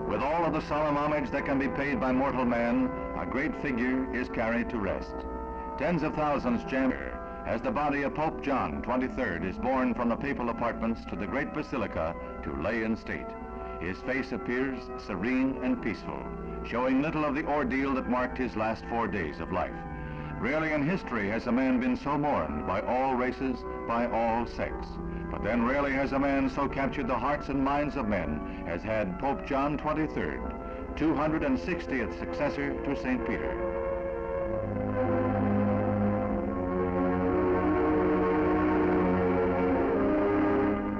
With all of the solemn homage that can be paid by mortal man, a great figure is carried to rest. Tens of thousands jam here as the body of Pope John XXIII is borne from the papal apartments to the great Basilica to lay in state. His face appears serene and peaceful, showing little of the ordeal that marked his last 4 days of life. Rarely in history has a man been so mourned by all races, by all sects. But then rarely has a man so captured the hearts and minds of men as had Pope John XXIII, 260th successor to St. Peter.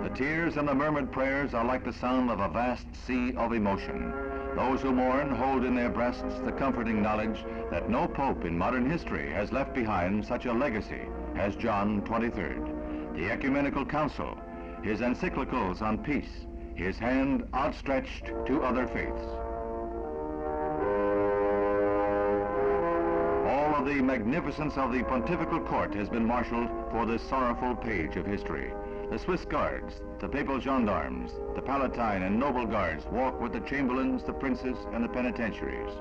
The tears and the murmured prayers are like the sound of a vast sea of emotion. Those who mourn hold in their breasts the comforting knowledge that no pope in modern history has left behind such a legacy as John XXIII. The Ecumenical Council, his encyclicals on peace, his hand outstretched to other faiths. All of the magnificence of the pontifical court has been marshaled for this sorrowful page of history. The Swiss guards, the papal gendarmes, the palatine and noble guards walk with the chamberlains, the princes, and the penitentiaries.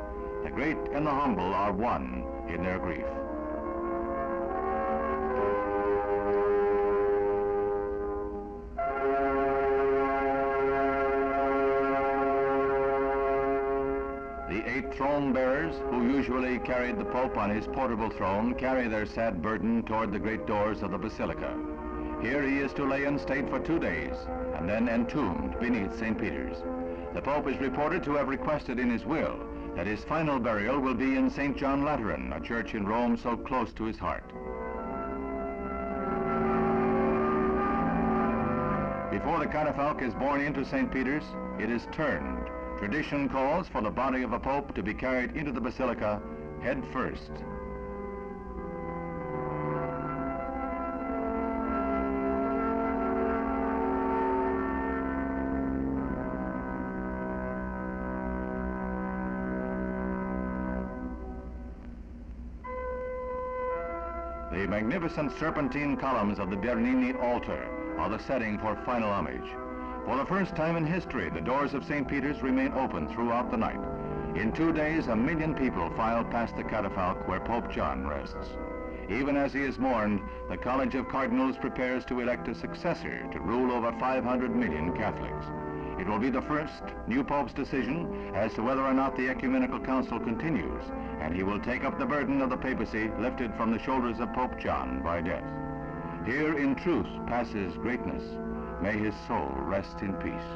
The great and the humble are one in their grief. The 8 throne bearers, who usually carried the Pope on his portable throne, carry their sad burden toward the great doors of the Basilica. Here he is to lay in state for 2 days, and then entombed beneath St. Peter's. The Pope is reported to have requested in his will that his final burial will be in St. John Lateran, a church in Rome so close to his heart. Before the catafalque is borne into St. Peter's, it is turned. Tradition calls for the body of a pope to be carried into the Basilica head first. The magnificent serpentine columns of the Bernini altar are the setting for final homage. For the first time in history, the doors of St. Peter's remain open throughout the night. In 2 days, 1 million people file past the catafalque where Pope John rests. Even as he is mourned, the College of Cardinals prepares to elect a successor to rule over 500 million Catholics. It will be the first new Pope's decision as to whether or not the Ecumenical Council continues, and he will take up the burden of the papacy lifted from the shoulders of Pope John by death. Here in truth passes greatness. May his soul rest in peace.